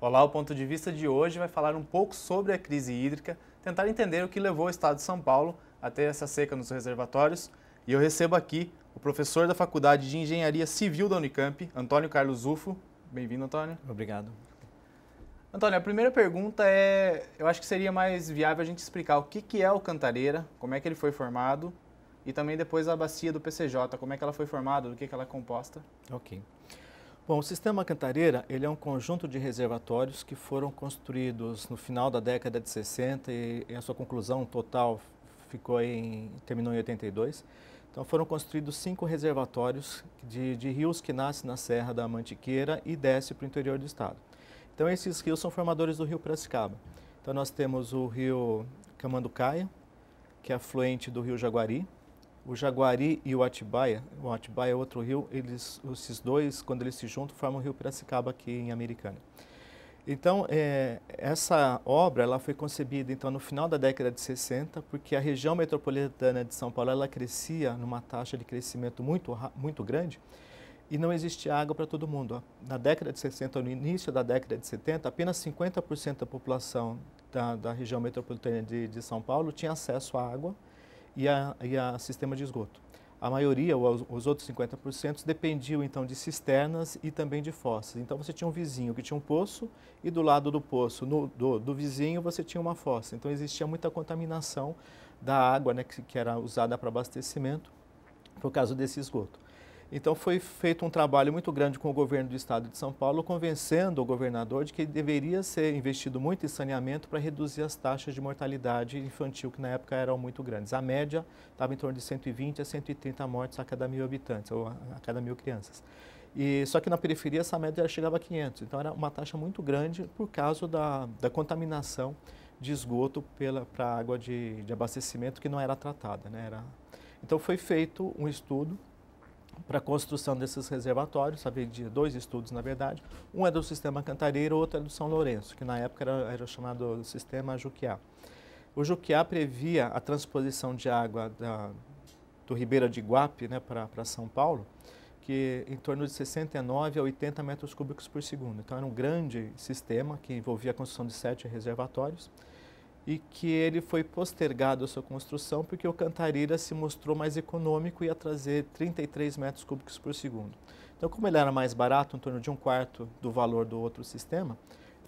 Olá, o ponto de vista de hoje vai falar um pouco sobre a crise hídrica, tentar entender o que levou o estado de São Paulo a ter essa seca nos reservatórios. E eu recebo aqui o professor da Faculdade de Engenharia Civil da Unicamp, Antônio Carlos Ufo. Bem-vindo, Antônio. Obrigado. Antônio, a primeira pergunta eu acho que seria mais viável a gente explicar o que é o Cantareira, como é que ele foi formado e também depois a bacia do PCJ, como é que ela foi formada, do que ela é composta. Ok. Bom, o sistema Cantareira, ele é um conjunto de reservatórios que foram construídos no final da década de 60 e a sua conclusão total terminou em 82. Então foram construídos 5 reservatórios de rios que nascem na Serra da Mantiqueira e descem para o interior do estado. Então esses rios são formadores do rio Piracicaba. Então nós temos o rio Camanducaia, que é afluente do rio Jaguari. O Jaguari e o Atibaia é outro rio, esses dois, quando eles se juntam, formam o rio Piracicaba aqui em Americana. Então, essa obra ela foi concebida então, no final da década de 60, porque a região metropolitana de São Paulo ela crescia numa taxa de crescimento muito grande e não existia água para todo mundo. Na década de 60, no início da década de 70, apenas 50% da população da região metropolitana de São Paulo tinha acesso à água e a sistema de esgoto. A maioria, os outros 50%, dependiam então de cisternas e também de fossas. Então você tinha um vizinho que tinha um poço e do lado do poço, do vizinho, você tinha uma fossa. Então existia muita contaminação da água, né, que era usada para abastecimento por causa desse esgoto. Então foi feito um trabalho muito grande com o governo do estado de São Paulo, convencendo o governador de que deveria ser investido muito em saneamento para reduzir as taxas de mortalidade infantil, que na época eram muito grandes. A média estava em torno de 120 a 130 mortes a cada 1.000 habitantes, ou a cada 1.000 crianças. Só que na periferia essa média chegava a 500, então era uma taxa muito grande por causa da contaminação de esgoto para a água de abastecimento que não era tratada, né? Então foi feito um estudo para a construção desses reservatórios, havia de 2 estudos na verdade, um é do sistema Cantareira, outro é do São Lourenço, que na época era chamado sistema Juquiá. O Juquiá previa a transposição de água do Ribeira de Iguape, né, para São Paulo, que em torno de 69 a 80 metros cúbicos por segundo. Então era um grande sistema que envolvia a construção de 7 reservatórios, e que ele foi postergado a sua construção porque o Cantareira se mostrou mais econômico e ia trazer 33 metros cúbicos por segundo. Então, como ele era mais barato, em torno de 1/4 do valor do outro sistema,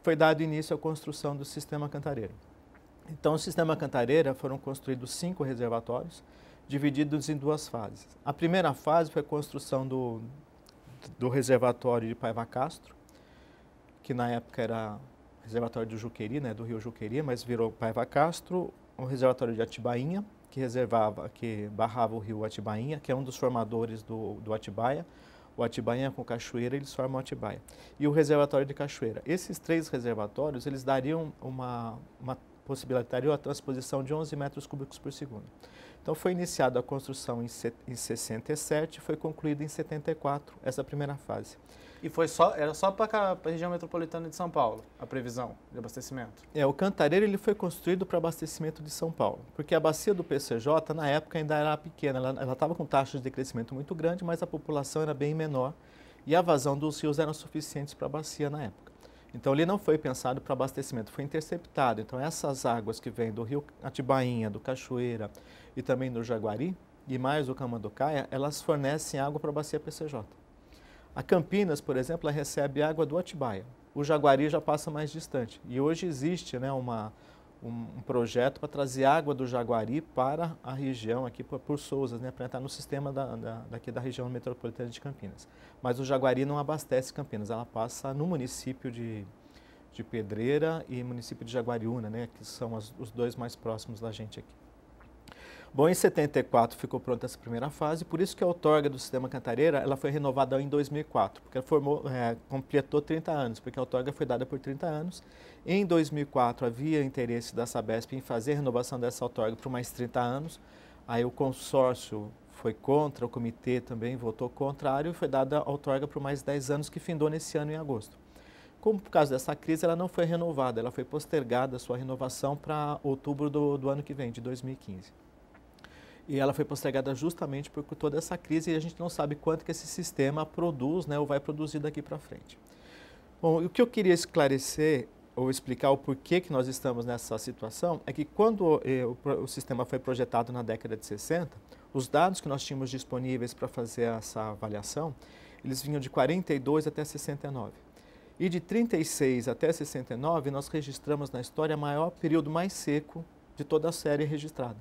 foi dado início à construção do sistema Cantareira. Então, o sistema Cantareira foram construídos 5 reservatórios, divididos em 2 fases. A primeira fase foi a construção do reservatório de Paiva Castro, que na época era reservatório do Juqueri, né, do rio Juqueri, mas virou Paiva Castro, o reservatório de Atibainha, que barrava o rio Atibainha, que é um dos formadores do Atibaia. O Atibainha com Cachoeira, eles formam o Atibaia. E o reservatório de Cachoeira. Esses 3 reservatórios, eles dariam possibilitariam a transposição de 11 metros cúbicos por segundo. Então foi iniciada a construção em 67 e foi concluída em 74, essa primeira fase. E era só para a região metropolitana de São Paulo, a previsão de abastecimento? O Cantareira ele foi construído para abastecimento de São Paulo, porque a bacia do PCJ na época ainda era pequena, ela estava com taxas de crescimento muito grande, mas a população era bem menor e a vazão dos rios eram suficientes para a bacia na época. Então ele não foi pensado para abastecimento, foi interceptado. Então essas águas que vêm do rio Atibainha, do Cachoeira e também do Jaguari, e mais do Camanducaia, elas fornecem água para a bacia PCJ. A Campinas, por exemplo, ela recebe água do Atibaia. O Jaguari já passa mais distante. E hoje existe, né, um projeto para trazer água do Jaguari para a região aqui por Sousas, né, para entrar no sistema daqui da região metropolitana de Campinas. Mas o Jaguari não abastece Campinas, ela passa no município de Pedreira e município de Jaguariúna, né, que são os 2 mais próximos da gente aqui. Bom, em 74 ficou pronta essa primeira fase, por isso que a outorga do sistema Cantareira ela foi renovada em 2004, porque ela completou 30 anos, porque a outorga foi dada por 30 anos. Em 2004 havia interesse da Sabesp em fazer a renovação dessa outorga por mais 30 anos, aí o consórcio foi contra, o comitê também votou contrário e foi dada a outorga por mais 10 anos, que findou nesse ano em agosto. Como por causa dessa crise ela não foi renovada, ela foi postergada a sua renovação para outubro do ano que vem, de 2015. E ela foi postergada justamente por toda essa crise e a gente não sabe quanto que esse sistema produz, né, ou vai produzir daqui para frente. Bom, o que eu queria esclarecer ou explicar o porquê que nós estamos nessa situação é que quando o sistema foi projetado na década de 60, os dados que nós tínhamos disponíveis para fazer essa avaliação, eles vinham de 42 até 69. E de 36 até 69, nós registramos na história o maior período mais seco de toda a série registrada.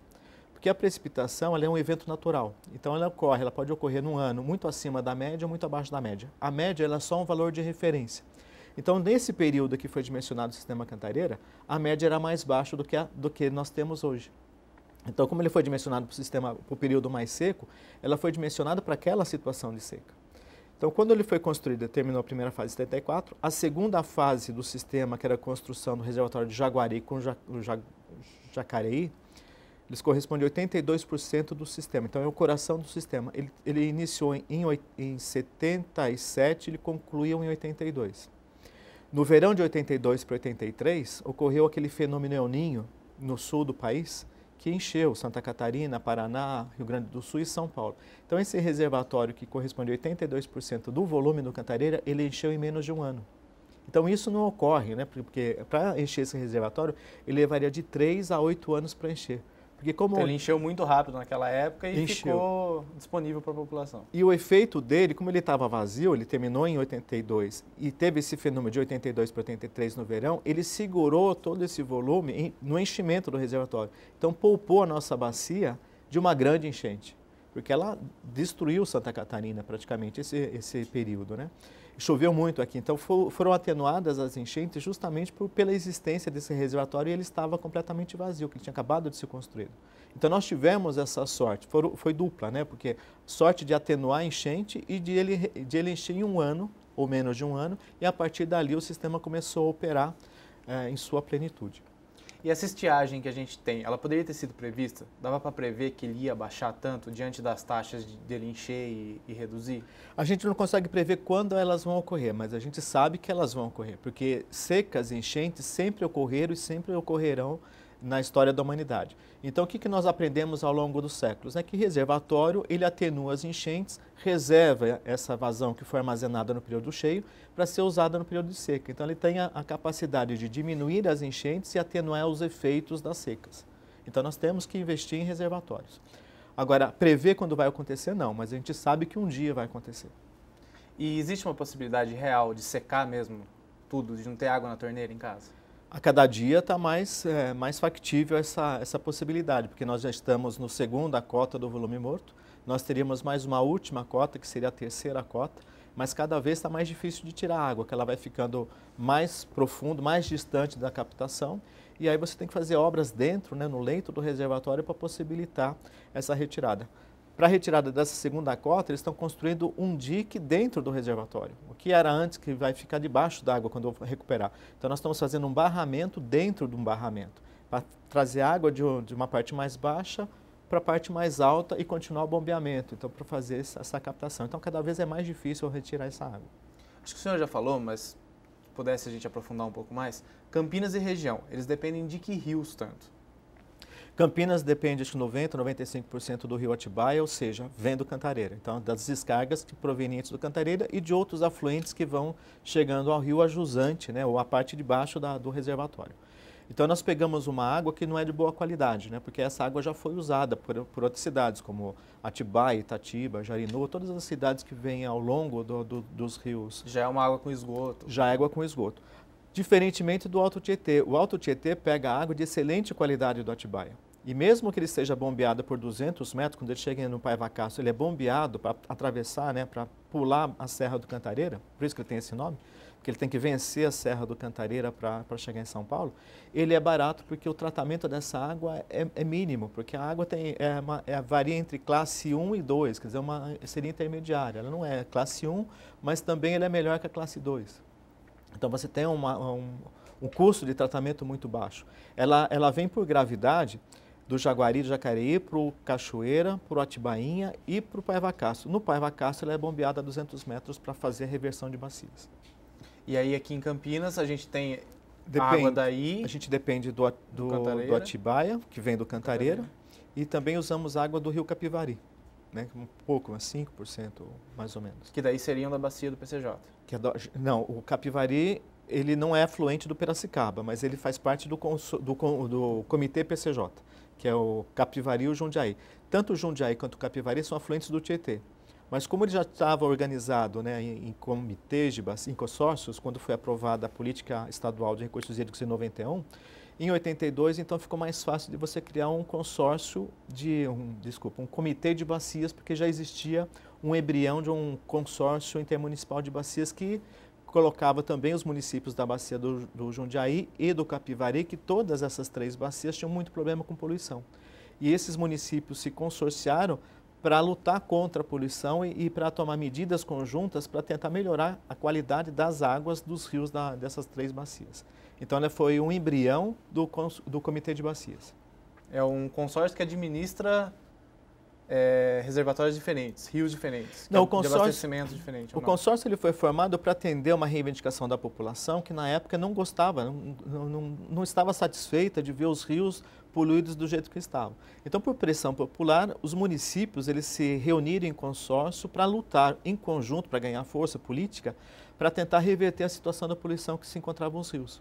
Porque a precipitação ela é um evento natural, então ela pode ocorrer num ano muito acima da média ou muito abaixo da média. A média ela é só um valor de referência. Então, nesse período que foi dimensionado o sistema Cantareira, a média era mais baixa do que nós temos hoje. Então, como ele foi dimensionado para o período mais seco, ela foi dimensionada para aquela situação de seca. Então, quando ele foi construído, terminou a primeira fase em 74, a segunda fase do sistema, que era a construção do reservatório de Jaguari com Jacareí, eles correspondem a 82% do sistema. Então, é o coração do sistema. Ele iniciou em 77, ele concluiu em 82. No verão de 82 para 83, ocorreu aquele fenômeno El Niño no sul do país, que encheu Santa Catarina, Paraná, Rio Grande do Sul e São Paulo. Então, esse reservatório, que corresponde a 82% do volume do Cantareira, ele encheu em menos de um ano. Então, isso não ocorre, né? Porque para encher esse reservatório, ele levaria de 3 a 8 anos para encher. Porque como então, ele encheu muito rápido naquela época e ficou disponível para a população. E o efeito dele, como ele estava vazio, ele terminou em 82 e teve esse fenômeno de 82 para 83 no verão, ele segurou todo esse volume no enchimento do reservatório. Então poupou a nossa bacia de uma grande enchente, porque ela destruiu Santa Catarina praticamente esse período, né? Choveu muito aqui, então foram atenuadas as enchentes justamente pela existência desse reservatório e ele estava completamente vazio, que ele tinha acabado de ser construído. Então nós tivemos essa sorte, foi dupla, né? Porque sorte de atenuar a enchente e de ele encher em um ano, ou menos de um ano, e a partir dali o sistema começou a operar em sua plenitude. E essa estiagem que a gente tem, ela poderia ter sido prevista? Dava para prever que ele ia baixar tanto diante das taxas dele encher e reduzir? A gente não consegue prever quando elas vão ocorrer, mas a gente sabe que elas vão ocorrer, porque secas e enchentes sempre ocorreram e sempre ocorrerão na história da humanidade. Então, o que nós aprendemos ao longo dos séculos? É que reservatório, ele atenua as enchentes, reserva essa vazão que foi armazenada no período cheio para ser usada no período de seca. Então, ele tem a capacidade de diminuir as enchentes e atenuar os efeitos das secas. Então, nós temos que investir em reservatórios. Agora, prever quando vai acontecer, não, mas a gente sabe que um dia vai acontecer. E existe uma possibilidade real de secar mesmo tudo, de não ter água na torneira em casa? A cada dia está mais factível essa possibilidade, porque nós já estamos no segunda cota do volume morto, nós teríamos mais uma última cota, que seria a terceira cota, mas cada vez está mais difícil de tirar a água, que ela vai ficando mais profundo, mais distante da captação, e aí você tem que fazer obras dentro, né, no leito do reservatório, para possibilitar essa retirada. Para a retirada dessa segunda cota, eles estão construindo um dique dentro do reservatório, o que era antes, que vai ficar debaixo d'água quando eu recuperar. Então, nós estamos fazendo um barramento dentro de um barramento, para trazer água de uma parte mais baixa para a parte mais alta e continuar o bombeamento, então, para fazer essa captação. Então, cada vez é mais difícil retirar essa água. Acho que o senhor já falou, mas se pudesse a gente aprofundar um pouco mais, Campinas e região, eles dependem de que rios tanto? Campinas depende, acho que 90%, 95% do rio Atibaia, ou seja, vem do Cantareira. Então, das descargas provenientes do Cantareira e de outros afluentes que vão chegando ao rio ajusante, né, ou a parte de baixo do reservatório. Então, nós pegamos uma água que não é de boa qualidade, né, porque essa água já foi usada por outras cidades, como Atibaia, Itatiba, Jarinu, todas as cidades que vêm ao longo dos rios. Já é uma água com esgoto? Já é água com esgoto. Diferentemente do Alto Tietê. O Alto Tietê pega água de excelente qualidade do Atibaia. E mesmo que ele seja bombeado por 200 metros, quando ele chega no Paivacaço, ele é bombeado para atravessar, né, para pular a Serra do Cantareira, por isso que ele tem esse nome, porque ele tem que vencer a Serra do Cantareira para chegar em São Paulo. Ele é barato porque o tratamento dessa água é mínimo, porque a água varia entre classe 1 e 2, quer dizer, seria intermediária. Ela não é classe 1, mas também ela é melhor que a classe 2. Então, você tem um custo de tratamento muito baixo. Ela vem por gravidade do Jaguari, do Jacareí, para o Cachoeira, para o Atibainha e para o Paivacaço. No Paivacaço, ela é bombeada a 200 metros para fazer a reversão de bacias. E aí, aqui em Campinas, a gente tem água daí... A gente depende do Atibaia, que vem do Cantareira, e também usamos água do rio Capivari. né, um pouco, uns 5% mais ou menos. Que daí seriam da bacia do PCJ. Não, o Capivari, ele não é afluente do Piracicaba, mas ele faz parte do Comitê PCJ, que é o Capivari e o Jundiaí. Tanto o Jundiaí quanto o Capivari são afluentes do Tietê. Mas como ele já estava organizado, né, em comitês de bacia, em consórcios, quando foi aprovada a Política Estadual de Recursos Hídricos em 91, em 82, então ficou mais fácil de você criar um consórcio um comitê de bacias, porque já existia um embrião de um consórcio intermunicipal de bacias que colocava também os municípios da bacia do Jundiaí e do Capivari, que todas essas 3 bacias tinham muito problema com poluição. E esses municípios se consorciaram para lutar contra a poluição e para tomar medidas conjuntas para tentar melhorar a qualidade das águas dos rios dessas 3 bacias. Então, ela foi um embrião do Comitê de Bacias. É um consórcio que administra reservatórios diferentes, rios diferentes, não, de abastecimento diferente. O consórcio ele foi formado para atender uma reivindicação da população que na época não gostava, não estava satisfeita de ver os rios poluídos do jeito que estavam. Então, por pressão popular, os municípios eles se reuniram em consórcio para lutar em conjunto, para ganhar força política, para tentar reverter a situação da poluição que se encontrava nos rios.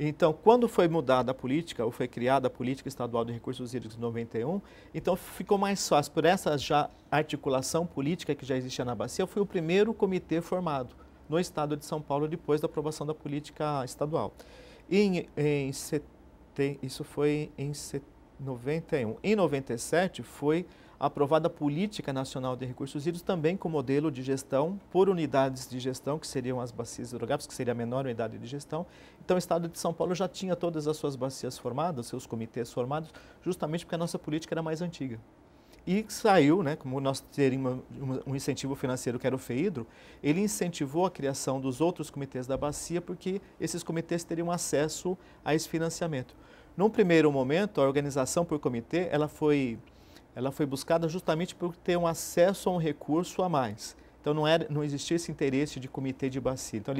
Então, quando foi mudada a política, ou foi criada a Política Estadual de Recursos Hídricos em 91, então ficou mais fácil, por essa já articulação política que já existia na bacia, foi o primeiro comitê formado no estado de São Paulo depois da aprovação da política estadual. Isso foi em 91. Em 97 foi aprovada a Política Nacional de Recursos Hídricos, também com modelo de gestão por unidades de gestão, que seriam as bacias hidrográficas, que seria a menor unidade de gestão. Então, o Estado de São Paulo já tinha todas as suas bacias formadas, seus comitês formados, justamente porque a nossa política era mais antiga. E saiu, né, como nós teríamos um incentivo financeiro que era o FEHIDRO, ele incentivou a criação dos outros comitês da bacia, porque esses comitês teriam acesso a esse financiamento. Num primeiro momento, a organização por comitê, ela foi buscada justamente por ter um acesso a um recurso a mais. Então, não existia esse interesse de comitê de bacia. Então,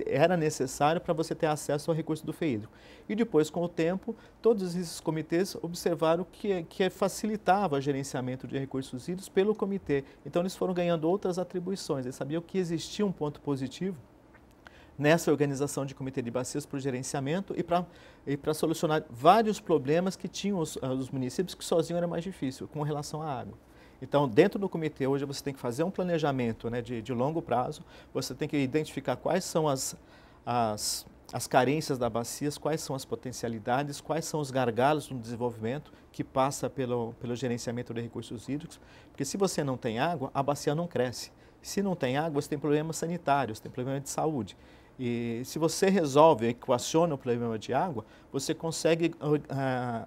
era necessário para você ter acesso ao recurso do FEHIDRO. E depois, com o tempo, todos esses comitês observaram que facilitava o gerenciamento de recursos hídricos pelo comitê. Então, eles foram ganhando outras atribuições. Eles sabiam que existia um ponto positivo nessa organização de comitê de bacias para o gerenciamento e para solucionar vários problemas que tinham os municípios que sozinhos era mais difícil com relação à água. Então, dentro do comitê, hoje você tem que fazer um planejamento, né, de longo prazo, você tem que identificar quais são as carências da bacia, quais são as potencialidades, quais são os gargalos no desenvolvimento que passa pelo gerenciamento de recursos hídricos, porque se você não tem água, a bacia não cresce. Se não tem água, você tem problemas sanitários, tem problema de saúde. E se você resolve, equaciona o problema de água, você consegue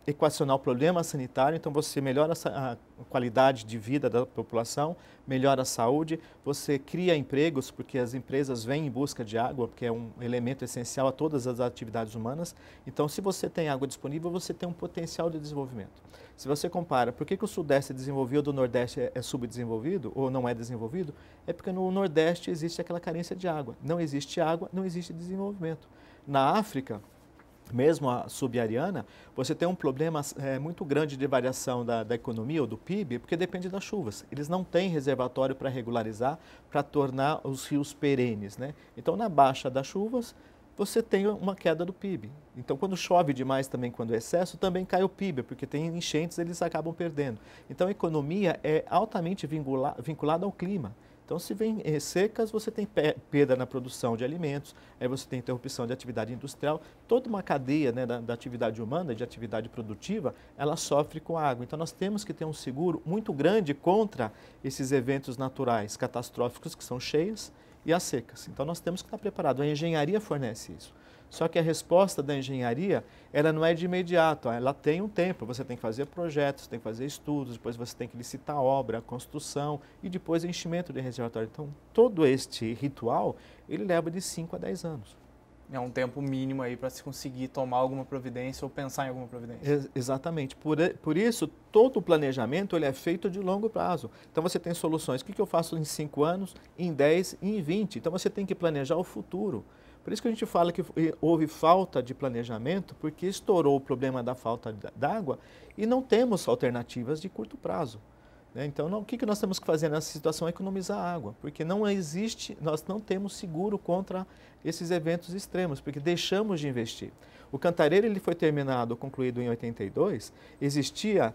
equacionar o problema sanitário, então você melhora a qualidade de vida da população, melhora a saúde, você cria empregos, porque as empresas vêm em busca de água, que é um elemento essencial a todas as atividades humanas. Então, se você tem água disponível, você tem um potencial de desenvolvimento. Se você compara, por que o Sudeste é desenvolvido e o Nordeste é subdesenvolvido, ou não é desenvolvido, é porque no Nordeste existe aquela carência de água. Não existe água, não existe desenvolvimento. Na África, mesmo a subsaariana, você tem um problema muito grande de variação da economia ou do PIB, porque depende das chuvas. Eles não têm reservatório para regularizar, para tornar os rios perenes, né? Então, na baixa das chuvas, você tem uma queda do PIB. Então, quando chove demais também, quando é excesso, também cai o PIB, porque tem enchentes, eles acabam perdendo. Então, a economia é altamente vinculada ao clima. Então, se vem secas, você tem perda na produção de alimentos, aí você tem interrupção de atividade industrial, toda uma cadeia, né, da atividade humana, de atividade produtiva, ela sofre com a água. Então, nós temos que ter um seguro muito grande contra esses eventos naturais catastróficos, que são cheias e as secas. Então, nós temos que estar preparados. A engenharia fornece isso. Só que a resposta da engenharia, ela não é de imediato, ela tem um tempo. Você tem que fazer projetos, tem que fazer estudos, depois você tem que licitar a obra, a construção e depois enchimento de reservatório. Então, todo este ritual, ele leva de 5 a 10 anos. É um tempo mínimo aí para se conseguir tomar alguma providência ou pensar em alguma providência. Exatamente. Por isso, todo o planejamento ele é feito de longo prazo. Então, você tem soluções. O que eu faço em 5 anos, em 10 e em 20? Então, você tem que planejar o futuro. Por isso que a gente fala que houve falta de planejamento, porque estourou o problema da falta d'água e não temos alternativas de curto prazo. né? Então, o que nós temos que fazer nessa situação é economizar água, porque não existe, nós não temos seguro contra esses eventos extremos, porque deixamos de investir. O Cantareira ele foi terminado, concluído em 82, existia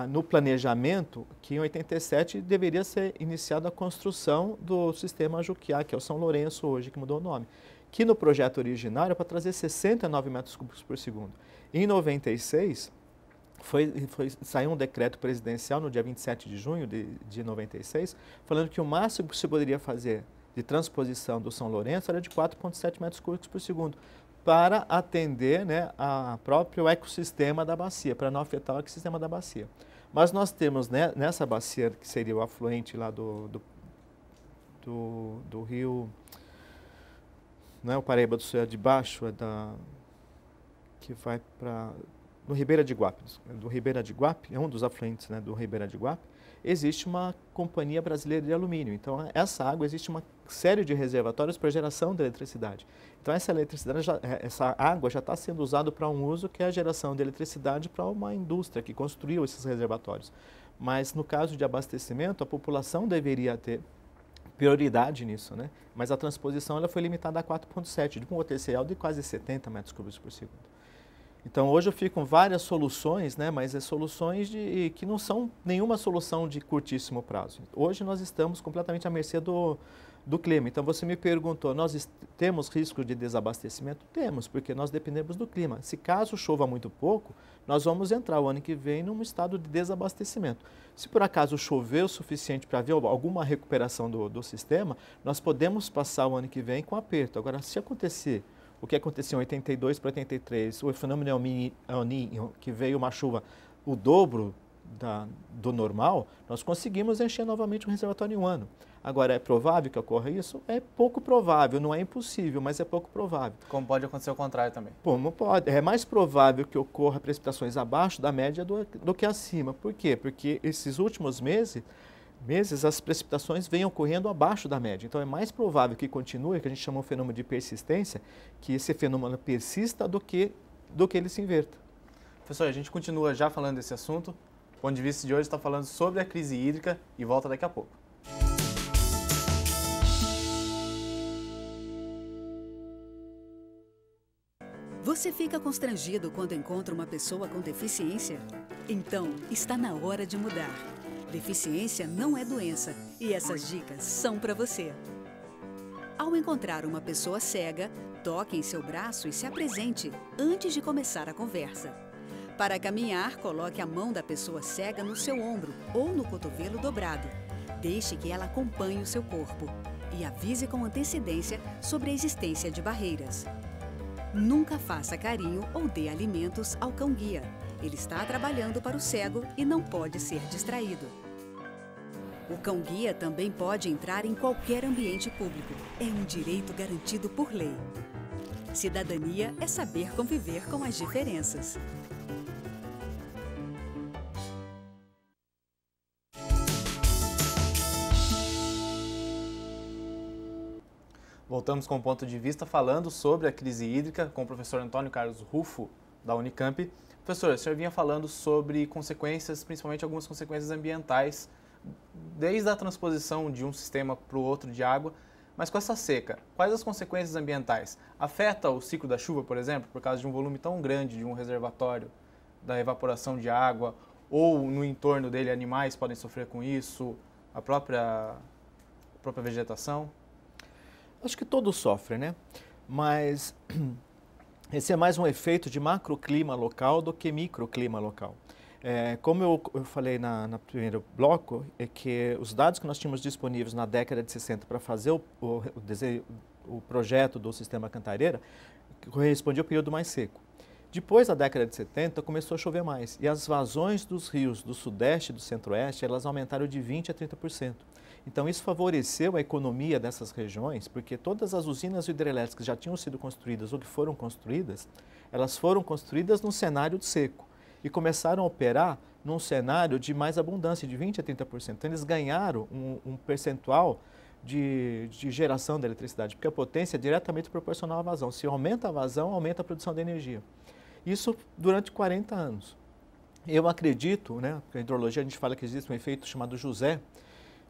no planejamento que em 87 deveria ser iniciada a construção do sistema Juquiá, que é o São Lourenço hoje, que mudou o nome, que no projeto originário é para trazer 69 metros cúbicos por segundo. Em 96, saiu um decreto presidencial no dia 27 de junho de 96, falando que o máximo que se poderia fazer de transposição do São Lourenço era de 4,7 metros cúbicos por segundo, para atender, né, a próprio ecossistema da bacia, para não afetar o ecossistema da bacia. Mas nós temos, né, nessa bacia, que seria o afluente lá do rio, não é o Paraíba do Sul, é de baixo, que vai para no Ribeira de Guape, é um dos afluentes, né, do Ribeira de Guape, existe uma companhia brasileira de alumínio. Então, essa água, existe uma série de reservatórios para geração de eletricidade. Então, essa água já está sendo usada para um uso que é a geração de eletricidade para uma indústria que construiu esses reservatórios. Mas, no caso de abastecimento, a população deveria ter prioridade nisso, né? Mas a transposição ela foi limitada a 4,7, de um potencial de quase 70 metros cúbicos por segundo. Então, hoje eu fico com várias soluções, né, mas soluções que não são nenhuma solução de curtíssimo prazo. Hoje nós estamos completamente à mercê do clima. Então, você me perguntou, nós temos risco de desabastecimento? Temos, porque nós dependemos do clima. Se caso chova muito pouco, nós vamos entrar o ano que vem num estado de desabastecimento. Se por acaso chover o suficiente para haver alguma recuperação do sistema, nós podemos passar o ano que vem com aperto. Agora, se acontecer o que aconteceu em 82 para 83, o fenômeno El Niño, que veio uma chuva o dobro do normal, nós conseguimos encher novamente o reservatório em um ano. Agora, é provável que ocorra isso? É pouco provável, não é impossível, mas é pouco provável. Como pode acontecer o contrário também? Como pode. É mais provável que ocorra precipitações abaixo da média do que acima. Por quê? Porque esses últimos meses as precipitações vêm ocorrendo abaixo da média. Então, é mais provável que continue, que a gente chama de fenômeno de persistência, que esse fenômeno persista do que ele se inverta. Professor, a gente continua já falando desse assunto. O ponto de vista de hoje está falando sobre a crise hídrica e volta daqui a pouco. Você fica constrangido quando encontra uma pessoa com deficiência? Então, está na hora de mudar. Deficiência não é doença e essas dicas são para você. Ao encontrar uma pessoa cega, toque em seu braço e se apresente antes de começar a conversa. Para caminhar, coloque a mão da pessoa cega no seu ombro ou no cotovelo dobrado. Deixe que ela acompanhe o seu corpo e avise com antecedência sobre a existência de barreiras. Nunca faça carinho ou dê alimentos ao cão-guia. Ele está trabalhando para o cego e não pode ser distraído. O cão-guia também pode entrar em qualquer ambiente público. É um direito garantido por lei. Cidadania é saber conviver com as diferenças. Voltamos com o ponto de vista falando sobre a crise hídrica com o professor Antônio Carlos Rufo, da Unicamp. Professor, o senhor vinha falando sobre consequências, principalmente algumas consequências ambientais, desde a transposição de um sistema para o outro de água, mas com essa seca, quais as consequências ambientais? Afeta o ciclo da chuva, por exemplo, por causa de um volume tão grande de um reservatório, da evaporação de água, ou no entorno dele animais podem sofrer com isso, a própria vegetação? Acho que todos sofrem, né? Mas esse é mais um efeito de macroclima local do que microclima local. Como eu falei no primeiro bloco, é que os dados que nós tínhamos disponíveis na década de 60 para fazer o projeto do sistema Cantareira correspondia ao período mais seco. Depois da década de 70 começou a chover mais e as vazões dos rios do sudeste e do centro-oeste elas aumentaram de 20% a 30%. Então isso favoreceu a economia dessas regiões, porque todas as usinas hidrelétricas já tinham sido construídas ou que foram construídas, elas foram construídas num cenário de seco e começaram a operar num cenário de mais abundância, de 20% a 30%. Então eles ganharam um percentual de geração da eletricidade, porque a potência é diretamente proporcional à vazão. Se aumenta a vazão, aumenta a produção de energia. Isso durante 40 anos. Eu acredito, né, porque a hidrologia a gente fala que existe um efeito chamado José,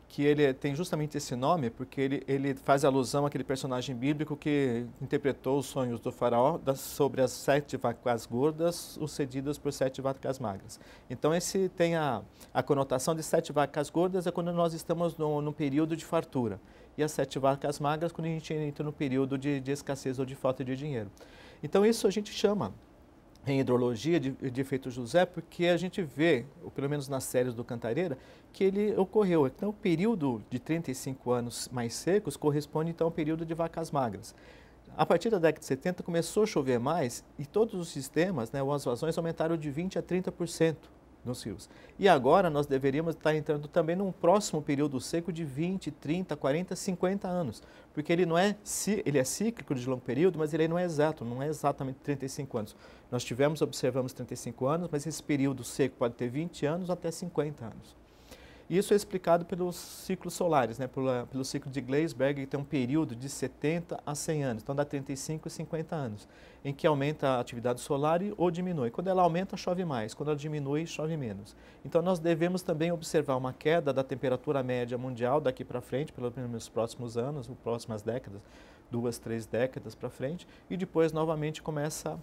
que ele tem justamente esse nome porque ele faz alusão àquele personagem bíblico que interpretou os sonhos do faraó sobre as 7 vacas gordas sucedidas por 7 vacas magras. Então esse tem a conotação de 7 vacas gordas é quando nós estamos no período de fartura e as 7 vacas magras quando a gente entra no período de escassez ou de falta de dinheiro. Então isso a gente chama em hidrologia de efeito José, porque a gente vê, ou pelo menos nas séries do Cantareira, que ele ocorreu. Então, o período de 35 anos mais secos corresponde então ao período de vacas magras. A partir da década de 70 começou a chover mais e todos os sistemas, né, as vazões aumentaram de 20% a 30% nos rios. E agora nós deveríamos estar entrando também num próximo período seco de 20, 30, 40, 50 anos, porque ele não ele é cíclico de longo período, mas ele não é exato, não é exatamente 35 anos. Nós observamos 35 anos, mas esse período seco pode ter 20 anos até 50 anos. Isso é explicado pelos ciclos solares, né? pelo ciclo de Gleisberg, que tem um período de 70 a 100 anos, então dá 35 e 50 anos, em que aumenta a atividade solar ou diminui. Quando ela aumenta, chove mais, quando ela diminui, chove menos. Então nós devemos também observar uma queda da temperatura média mundial daqui para frente, pelo menos nos próximos anos, nas próximas décadas, 2, 3 décadas para frente, e depois novamente começa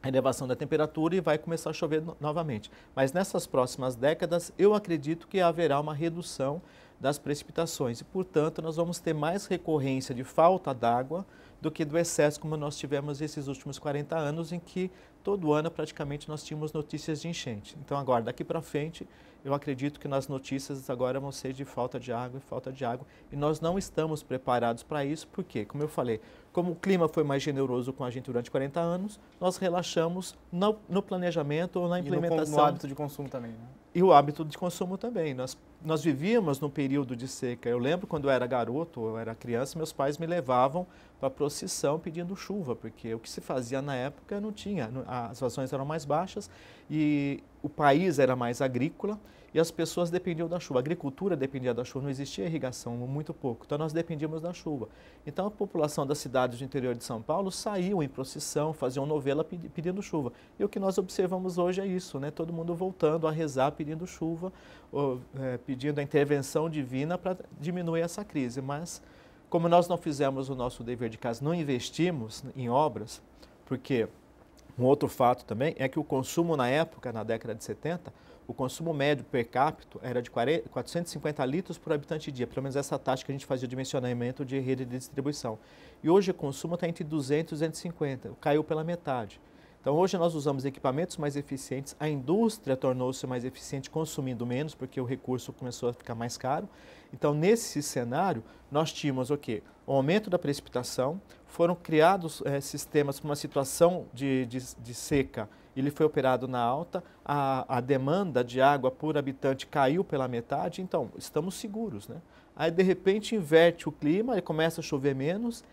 a elevação da temperatura e vai começar a chover novamente. Mas nessas próximas décadas, eu acredito que haverá uma redução das precipitações e, portanto, nós vamos ter mais recorrência de falta d'água do que do excesso, como nós tivemos esses últimos 40 anos, em que todo ano praticamente nós tínhamos notícias de enchente. Então, agora, daqui para frente, eu acredito que nas notícias agora vão ser de falta de água e falta de água. E nós não estamos preparados para isso, porque, como eu falei, como o clima foi mais generoso com a gente durante 40 anos, nós relaxamos no planejamento ou na implementação. E no hábito de consumo também, né? E o hábito de consumo também. Nós vivíamos num período de seca. Eu lembro quando eu era garoto, eu era criança, meus pais me levavam para a procissão pedindo chuva, porque o que se fazia na época não tinha. As vazões eram mais baixas e o país era mais agrícola e as pessoas dependiam da chuva. A agricultura dependia da chuva, não existia irrigação, muito pouco. Então nós dependíamos da chuva. Então a população das cidades do interior de São Paulo saiu em procissão, faziam novela pedindo chuva. E o que nós observamos hoje é isso, né? Todo mundo voltando a rezar pedindo chuva, pedindo a intervenção divina para diminuir essa crise. Mas como nós não fizemos o nosso dever de casa, não investimos em obras, porque um outro fato também é que o consumo na época, na década de 70, o consumo médio per capita era de 450 litros por habitante dia, pelo menos essa taxa que a gente fazia de dimensionamento de rede de distribuição. E hoje o consumo está entre 200 e 250, caiu pela metade. Então hoje nós usamos equipamentos mais eficientes, a indústria tornou-se mais eficiente consumindo menos, porque o recurso começou a ficar mais caro. Então nesse cenário nós tínhamos o quê? O aumento da precipitação, foram criados sistemas para uma situação de seca, ele foi operado na alta, a demanda de água por habitante caiu pela metade, então estamos seguros, né? Aí de repente inverte o clima e começa a chover menos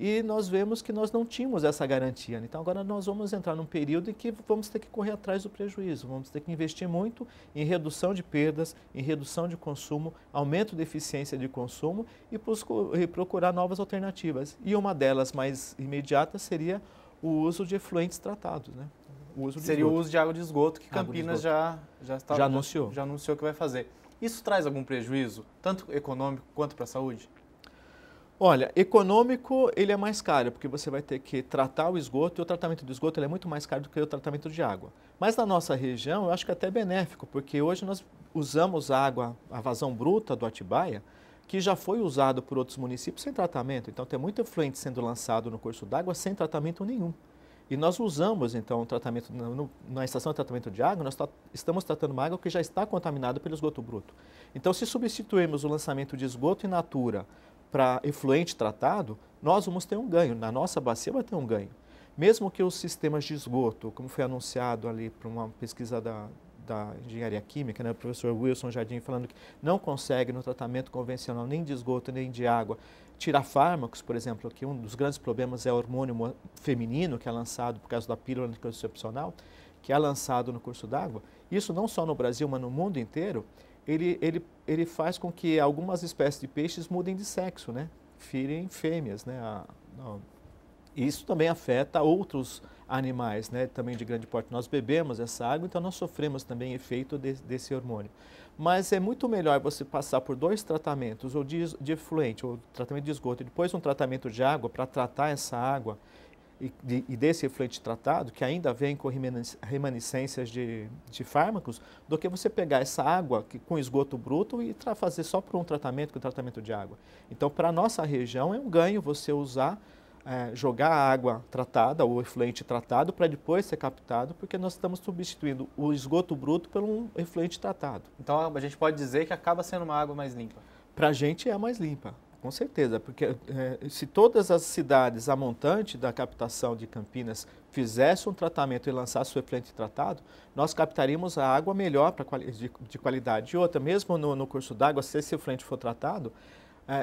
e nós vemos que nós não tínhamos essa garantia. Então agora nós vamos entrar num período em que vamos ter que correr atrás do prejuízo, vamos ter que investir muito em redução de perdas, em redução de consumo, aumento da eficiência de consumo e procurar novas alternativas. E uma delas mais imediata seria o uso de efluentes tratados, né? Seria o uso de água de esgoto, que Campinas já anunciou que vai fazer. Isso traz algum prejuízo, tanto econômico quanto para a saúde? Olha, econômico ele é mais caro, porque você vai ter que tratar o esgoto, e o tratamento do esgoto ele é muito mais caro do que o tratamento de água. Mas na nossa região, eu acho que é até benéfico, porque hoje nós usamos a vazão bruta do Atibaia, que já foi usado por outros municípios sem tratamento. Então tem muito efluente sendo lançado no curso d'água sem tratamento nenhum. E nós usamos, então, o tratamento na estação de tratamento de água, nós estamos tratando uma água que já está contaminada pelo esgoto bruto. Então, se substituirmos o lançamento de esgoto in natura para efluente tratado, nós vamos ter um ganho. Na nossa bacia vai ter um ganho. Mesmo que os sistemas de esgoto, como foi anunciado ali por uma pesquisa da engenharia química, né, o professor Wilson Jardim falando que não consegue no tratamento convencional nem de esgoto nem de água tirar fármacos, por exemplo, que um dos grandes problemas é o hormônio feminino que é lançado por causa da pílula anticoncepcional, que é lançado no curso d'água. Isso não só no Brasil, mas no mundo inteiro, ele faz com que algumas espécies de peixes mudem de sexo, né? Virem fêmeas, né? Isso também afeta outros animais, né, também de grande porte. Nós bebemos essa água, então nós sofremos também efeito desse hormônio. Mas é muito melhor você passar por 2 tratamentos, ou de efluente, ou tratamento de esgoto, e depois um tratamento de água para tratar essa água e desse efluente tratado, que ainda vem com remanescências de fármacos, do que você pegar essa água com esgoto bruto e fazer só por um tratamento, com tratamento de água. Então, para a nossa região, é um ganho você usar, jogar a água tratada, ou efluente tratado, para depois ser captado, porque nós estamos substituindo o esgoto bruto por um efluente tratado. Então, a gente pode dizer que acaba sendo uma água mais limpa. Para a gente é mais limpa. Com certeza, porque se todas as cidades a montante da captação de Campinas fizessem um tratamento e lançassem o efluente tratado, nós captaríamos a água melhor de qualidade. E outra, mesmo no curso d'água, se esse efluente for tratado,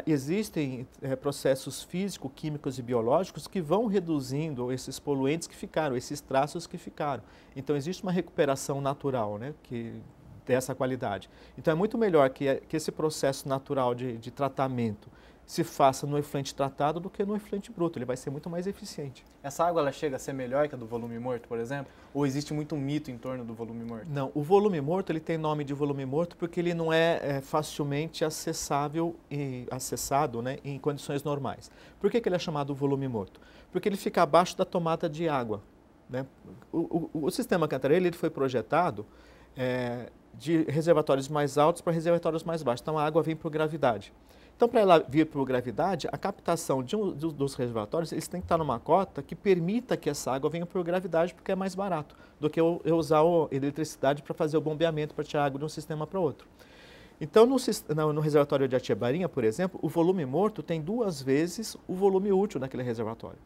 existem processos físicos, químicos e biológicos que vão reduzindo esses poluentes que ficaram, esses traços que ficaram. Então, existe uma recuperação natural, né, dessa qualidade. Então, é muito melhor que esse processo natural de tratamento se faça no efluente tratado do que no efluente bruto. Ele vai ser muito mais eficiente. Essa água ela chega a ser melhor que a do volume morto, por exemplo? Ou existe muito mito em torno do volume morto? Não, o volume morto ele tem nome de volume morto porque ele não é facilmente acessável e acessado, né, em condições normais. Por que ele é chamado volume morto? Porque ele fica abaixo da tomada de água, né? O sistema Cantareira ele foi projetado de reservatórios mais altos para reservatórios mais baixos. Então, a água vem por gravidade. Então, para ela vir por gravidade, a captação dos reservatórios, eles têm que estar numa cota que permita que essa água venha por gravidade, porque é mais barato do que eu usar a eletricidade para fazer o bombeamento, para tirar água de um sistema para outro. Então, no reservatório de Atibainha, por exemplo, o volume morto tem 2 vezes o volume útil naquele reservatório.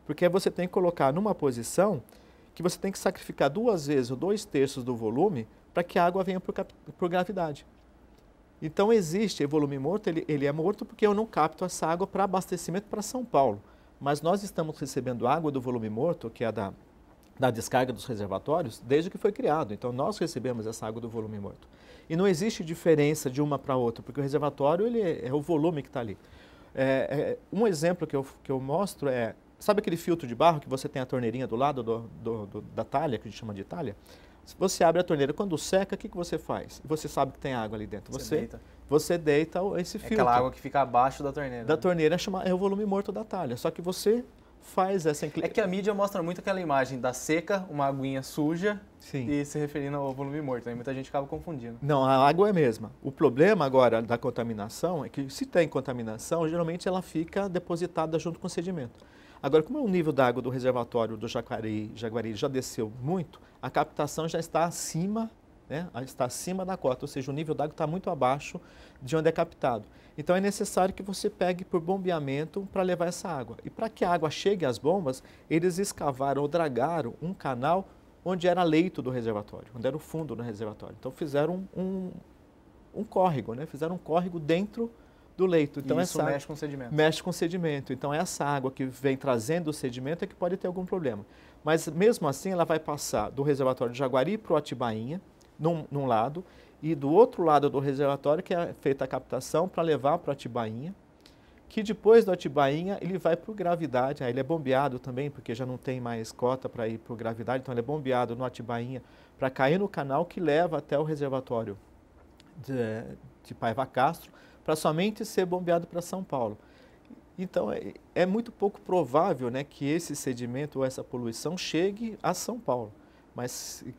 Porque você tem que colocar numa posição que você tem que sacrificar 2 vezes ou 2/3 do volume para que a água venha por gravidade. Então, o volume morto, ele é morto porque eu não capto essa água para abastecimento para São Paulo. Mas nós estamos recebendo água do volume morto, que é da descarga dos reservatórios, desde que foi criado. Então, nós recebemos essa água do volume morto. E não existe diferença de uma para outra, porque o reservatório é o volume que está ali. Um exemplo que eu mostro sabe aquele filtro de barro que você tem a torneirinha do lado da talha, que a gente chama de talha? Se você abre a torneira, quando seca, o que você faz? Você sabe que tem água ali dentro. Você deita esse filtro. Aquela água que fica abaixo da torneira. Da torneira é o volume morto da talha. Só que você faz essa É que a mídia mostra muito aquela imagem da seca, uma aguinha suja, Sim. E se referindo ao volume morto. Aí muita gente acaba confundindo. Não, a água é a mesma. O problema agora da contaminação é que se tem contaminação, geralmente ela fica depositada junto com o sedimento. Agora, como o nível da água do reservatório do Jaguari já desceu muito, a captação já está acima, né? Está acima da cota, ou seja, o nível da água está muito abaixo de onde é captado. Então, é necessário que você pegue por bombeamento para levar essa água. E para que a água chegue às bombas, eles escavaram ou dragaram um canal onde era leito do reservatório, onde era o fundo do reservatório. Então, fizeram um córrego, né? Fizeram um córrego dentro do leito. Então, isso mexe com o sedimento. Mexe com o sedimento. Então, essa água que vem trazendo o sedimento é que pode ter algum problema. Mas, mesmo assim, ela vai passar do reservatório de Jaguari para o Atibainha, num lado, e do outro lado do reservatório, que é feita a captação para levar para o Atibainha, que depois do Atibainha ele vai para o gravidade, aí ele é bombeado também, porque já não tem mais cota para ir para o gravidade, então ele é bombeado no Atibainha para cair no canal que leva até o reservatório de Paiva Castro, para somente ser bombeado para São Paulo. Então, é muito pouco provável, né, que esse sedimento ou essa poluição chegue a São Paulo.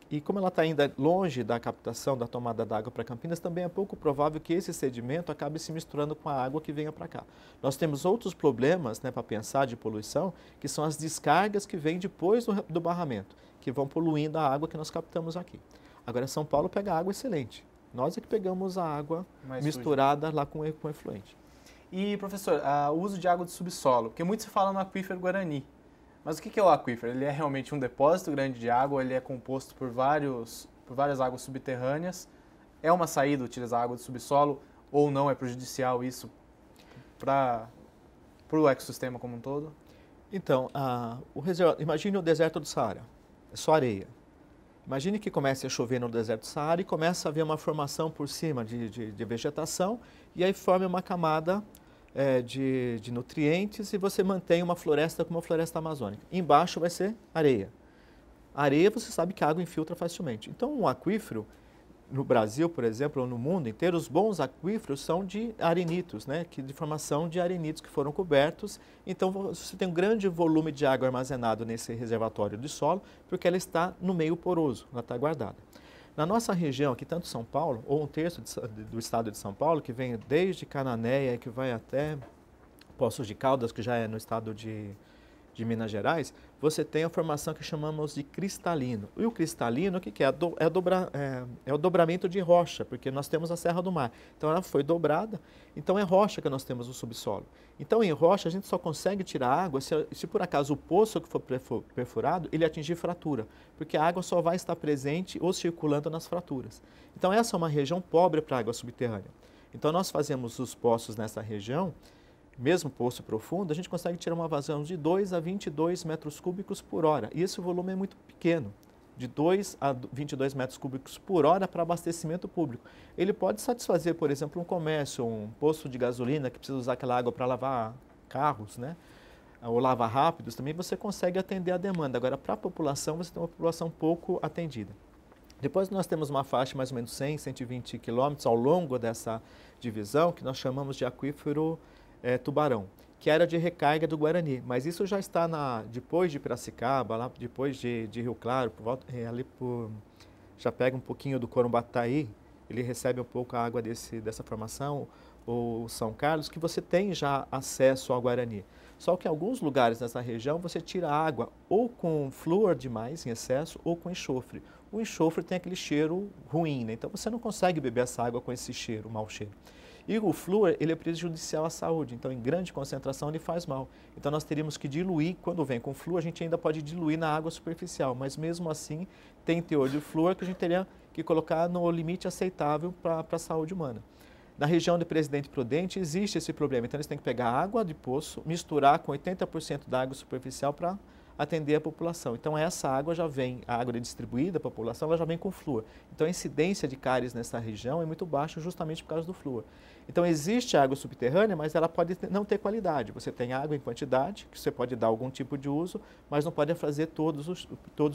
E como ela está ainda longe da captação da tomada d'água para Campinas, também é pouco provável que esse sedimento acabe se misturando com a água que venha para cá. Nós temos outros problemas, né, para pensar de poluição, que são as descargas que vêm depois do barramento, que vão poluindo a água que nós captamos aqui. Agora, São Paulo pega água excelente. Nós é que pegamos a água mais misturada suja lá com efluente. E, professor, o uso de água de subsolo, porque muito se fala no aquífero Guarani. Mas o que é o aquífero? Ele é realmente um depósito grande de água, ele é composto por várias águas subterrâneas. É uma saída utilizar água de subsolo ou não? É prejudicial isso para o ecossistema como um todo? Então, imagine o deserto do Saara, é só areia. Imagine que comece a chover no deserto do Saara e começa a haver uma formação por cima de vegetação e aí forme uma camada de nutrientes e você mantém uma floresta como a floresta amazônica. Embaixo vai ser areia. A areia você sabe que a água infiltra facilmente. Então um aquífero, no Brasil, por exemplo, ou no mundo inteiro, os bons aquíferos são de arenitos, né? De formação de arenitos que foram cobertos. Então você tem um grande volume de água armazenado nesse reservatório de solo, porque ela está no meio poroso, ela está guardada. Na nossa região aqui, tanto São Paulo, ou um terço do estado de São Paulo, que vem desde Cananéia, que vai até Poços de Caldas, que já é no estado de Minas Gerais, você tem a formação que chamamos de cristalino. E o cristalino, o que é? É o dobramento de rocha, porque nós temos a Serra do Mar. Então ela foi dobrada, então é rocha que nós temos no subsolo. Então em rocha a gente só consegue tirar água se por acaso o poço que for perfurado, ele atingir fratura, porque a água só vai estar presente ou circulando nas fraturas. Então essa é uma região pobre para água subterrânea. Então nós fazemos os poços nessa região, mesmo poço profundo, a gente consegue tirar uma vazão de 2 a 22 metros cúbicos por hora. E esse volume é muito pequeno, de 2 a 22 metros cúbicos por hora para abastecimento público. Ele pode satisfazer, por exemplo, um comércio, um posto de gasolina que precisa usar aquela água para lavar carros, né? Ou lavar rápidos, também você consegue atender a demanda. Agora, para a população, você tem uma população pouco atendida. Depois nós temos uma faixa de mais ou menos 100, 120 quilômetros ao longo dessa divisão, que nós chamamos de aquífero Tubarão, que era de recarga do Guarani, mas isso já está depois de Piracicaba, lá depois de Rio Claro, já pega um pouquinho do Corumbataí, ele recebe um pouco a água dessa formação, ou São Carlos, que você tem já acesso ao Guarani. Só que em alguns lugares nessa região você tira água ou com flúor demais em excesso ou com enxofre. O enxofre tem aquele cheiro ruim, né? Então você não consegue beber essa água com esse cheiro, mau cheiro. E o flúor, ele é prejudicial à saúde, então em grande concentração ele faz mal. Então nós teríamos que diluir, quando vem com flúor, a gente ainda pode diluir na água superficial, mas mesmo assim tem teor de flúor que a gente teria que colocar no limite aceitável para a saúde humana. Na região de Presidente Prudente existe esse problema, então eles têm que pegar água de poço, misturar com 80% da água superficial para atender a população. Então essa água já vem, a água distribuída para a população, ela já vem com flúor. Então a incidência de cáries nessa região é muito baixa justamente por causa do flúor. Então existe água subterrânea, mas ela pode não ter qualidade. Você tem água em quantidade, que você pode dar algum tipo de uso, mas não pode fazer todos os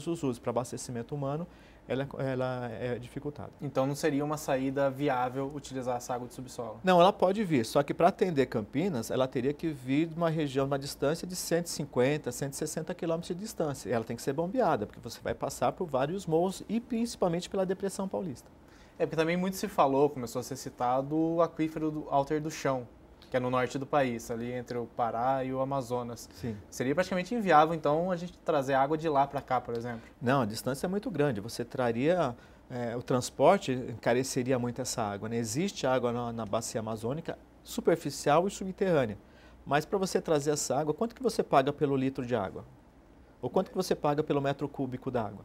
usos. Para abastecimento humano, ela é dificultada. Então não seria uma saída viável utilizar essa água de subsolo? Não, ela pode vir, só que para atender Campinas, ela teria que vir de uma região, uma distância de 150, 160 quilômetros de distância. E ela tem que ser bombeada, porque você vai passar por vários morros e principalmente pela Depressão Paulista. É porque também muito se falou, começou a ser citado o aquífero do Alter do Chão, que é no norte do país, ali entre o Pará e o Amazonas. Sim. Seria praticamente inviável, então, a gente trazer água de lá para cá, por exemplo? Não, a distância é muito grande. Você traria, o transporte encareceria muito essa água, né? Existe água na bacia amazônica, superficial e subterrânea. Mas para você trazer essa água, quanto que você paga pelo litro de água? Ou quanto que você paga pelo metro cúbico d'água?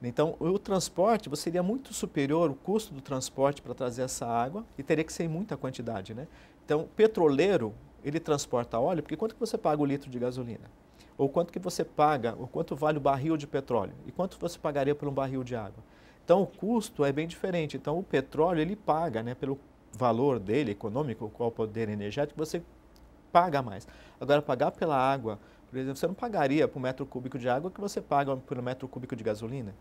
Então, o transporte, você seria muito superior, o custo do transporte para trazer essa água, e teria que ser em muita quantidade, né? Então, petroleiro, ele transporta óleo, porque quanto que você paga o litro de gasolina? Ou quanto que você paga, ou quanto vale o barril de petróleo? E quanto você pagaria por um barril de água? Então, o custo é bem diferente. Então, o petróleo, ele paga, né, pelo valor dele, econômico, qual o poder energético, você paga mais. Agora, pagar pela água, por exemplo, você não pagaria por metro cúbico de água que você paga por um metro cúbico de gasolina.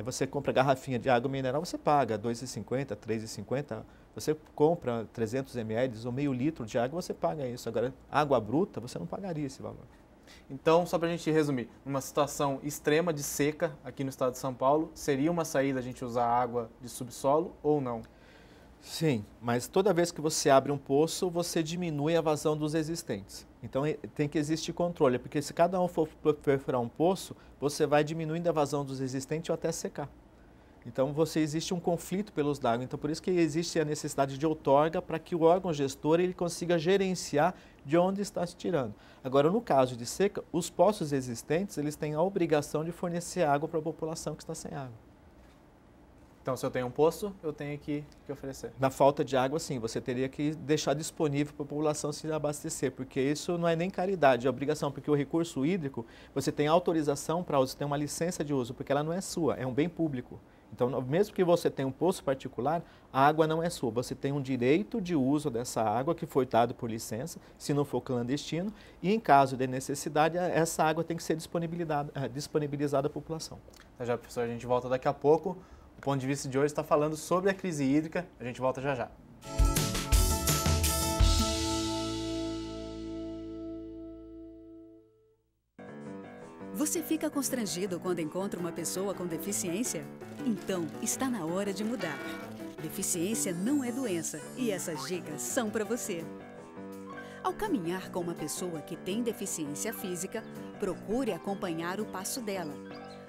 Você compra garrafinha de água mineral, você paga R$ 2,50, R$ 3,50. Você compra 300 ml ou meio litro de água, você paga isso. Agora, água bruta, você não pagaria esse valor. Então, só para a gente resumir, numa situação extrema de seca aqui no estado de São Paulo, seria uma saída a gente usar água de subsolo ou não? Sim, mas toda vez que você abre um poço, você diminui a vazão dos existentes. Então tem que existir controle, porque se cada um for perfurar um poço, você vai diminuindo a vazão dos existentes ou até secar. Então existe um conflito pelos d'água, então por isso que existe a necessidade de outorga para que o órgão gestor ele consiga gerenciar de onde está se tirando. Agora, no caso de seca, os poços existentes eles têm a obrigação de fornecer água para a população que está sem água. Então, se eu tenho um poço, eu tenho que oferecer. Na falta de água, sim, você teria que deixar disponível para a população se abastecer, porque isso não é nem caridade, é obrigação, porque o recurso hídrico, você tem autorização para uso, você tem uma licença de uso, porque ela não é sua, é um bem público. Então, mesmo que você tenha um poço particular, a água não é sua. Você tem um direito de uso dessa água que foi dado por licença, se não for clandestino, e em caso de necessidade, essa água tem que ser disponibilizada à população. Já, professor, a gente volta daqui a pouco. O ponto de vista de hoje está falando sobre a crise hídrica. A gente volta já já. Você fica constrangido quando encontra uma pessoa com deficiência? Então, está na hora de mudar. Deficiência não é doença e essas dicas são para você. Ao caminhar com uma pessoa que tem deficiência física, procure acompanhar o passo dela.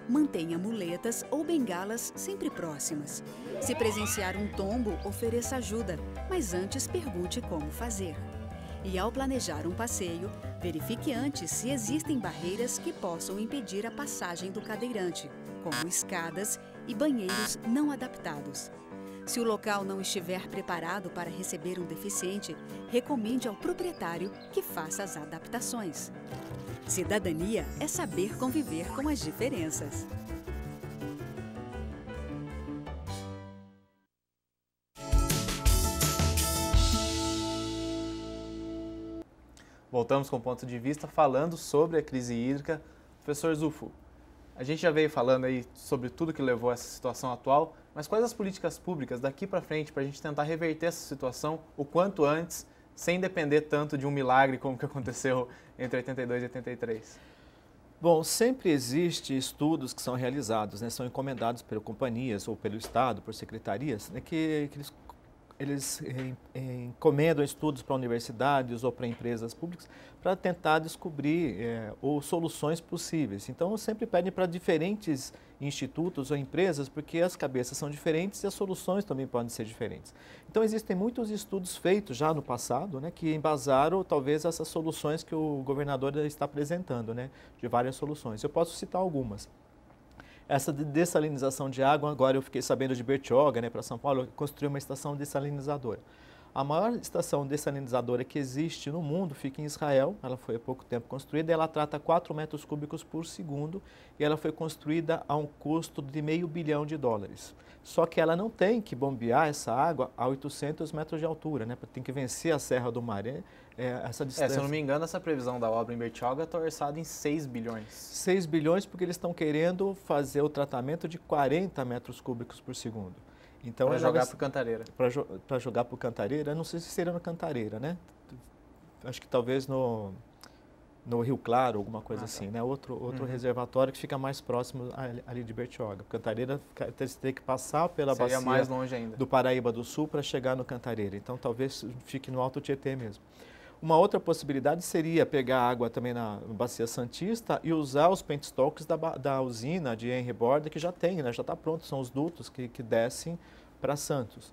Mantenha muletas ou bengalas sempre próximas. Se presenciar um tombo, ofereça ajuda, mas antes pergunte como fazer. E ao planejar um passeio, verifique antes se existem barreiras que possam impedir a passagem do cadeirante, como escadas e banheiros não adaptados. Se o local não estiver preparado para receber um deficiente, recomende ao proprietário que faça as adaptações. Cidadania é saber conviver com as diferenças. Voltamos com o ponto de vista falando sobre a crise hídrica. Professor Zufo, a gente já veio falando aí sobre tudo que levou a essa situação atual, mas quais as políticas públicas daqui para frente para a gente tentar reverter essa situação o quanto antes, sem depender tanto de um milagre como que aconteceu entre 82 e 83? Bom, sempre existe estudos que são realizados, né, são encomendados por companhias ou pelo Estado, por secretarias, né, que eles encomendam estudos para universidades ou para empresas públicas para tentar descobrir ou soluções possíveis. Então, sempre pedem para diferentes institutos ou empresas, porque as cabeças são diferentes e as soluções também podem ser diferentes. Então, existem muitos estudos feitos já no passado, né, que embasaram talvez essas soluções que o governador está apresentando, né, de várias soluções. Eu posso citar algumas. Essa dessalinização de água, agora eu fiquei sabendo de Bertioga, né, para São Paulo, construiu uma estação dessalinizadora. A maior estação dessalinizadora que existe no mundo fica em Israel, ela foi há pouco tempo construída, ela trata 4 metros cúbicos por segundo e ela foi construída a um custo de $500 bilhão. Só que ela não tem que bombear essa água a 800 metros de altura, né, tem que vencer a Serra do Maré, essa distância. Se eu não me engano, essa previsão da obra em Bertioga está orçada em 6 bilhões. 6 bilhões porque eles estão querendo fazer o tratamento de 40 metros cúbicos por segundo. Então, para jogar por Cantareira. Para jogar por Cantareira, não sei se seria na Cantareira, né? Acho que talvez no Rio Claro, alguma coisa assim, né? Outro reservatório que fica mais próximo ali de Bertioga. Cantareira teria que passar pela bacia mais longe ainda do Paraíba do Sul para chegar no Cantareira. Então, talvez fique no Alto Tietê mesmo. Uma outra possibilidade seria pegar água também na Bacia Santista e usar os penstocks da usina de Henry Borda, que já tem, né? Já está pronto, são os dutos que descem para Santos,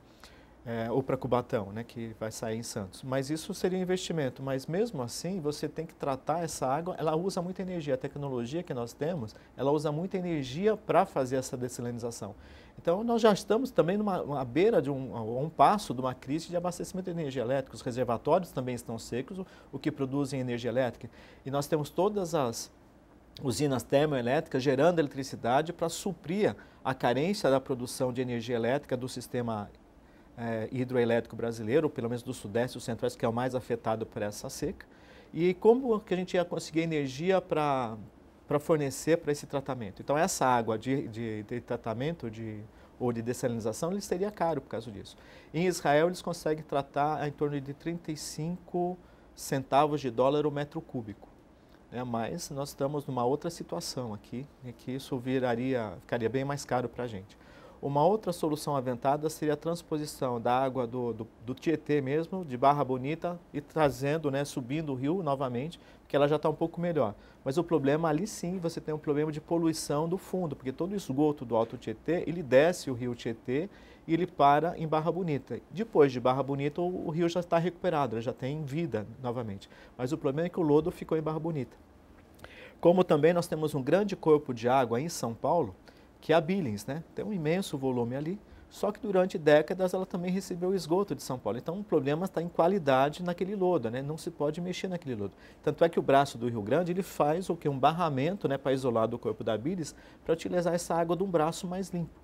ou para Cubatão, né? Que vai sair em Santos. Mas isso seria um investimento, mas mesmo assim você tem que tratar essa água, ela usa muita energia, a tecnologia que nós temos, ela usa muita energia para fazer essa dessalinização. Então, nós já estamos também à beira de um passo de uma crise de abastecimento de energia elétrica. Os reservatórios também estão secos, o que produzem energia elétrica. E nós temos todas as usinas termoelétricas gerando eletricidade para suprir a carência da produção de energia elétrica do sistema hidroelétrico brasileiro, ou pelo menos do Sudeste e do Centro-Oeste, que é o mais afetado por essa seca. E como que a gente ia conseguir energia para fornecer para esse tratamento? Então, essa água de tratamento ou de dessalinização, ele seria caro por causa disso. Em Israel, eles conseguem tratar em torno de 35 centavos de dólar o metro cúbico. Mas nós estamos numa outra situação aqui, em que isso ficaria bem mais caro para a gente. Uma outra solução aventada seria a transposição da água do Tietê mesmo, de Barra Bonita, e trazendo, né, subindo o rio novamente, porque ela já está um pouco melhor. Mas o problema ali sim, você tem um problema de poluição do fundo, porque todo o esgoto do Alto Tietê, ele desce o rio Tietê e ele para em Barra Bonita. Depois de Barra Bonita, o rio já está recuperado, ele já tem vida novamente. Mas o problema é que o lodo ficou em Barra Bonita. Como também nós temos um grande corpo de água em São Paulo, que é a Billings, né? Tem um imenso volume ali, só que durante décadas ela também recebeu o esgoto de São Paulo. Então o problema está em qualidade naquele lodo, né? Não se pode mexer naquele lodo. Tanto é que o braço do Rio Grande ele faz o que? Um barramento, né, para isolar do corpo da Billings, para utilizar essa água de um braço mais limpo.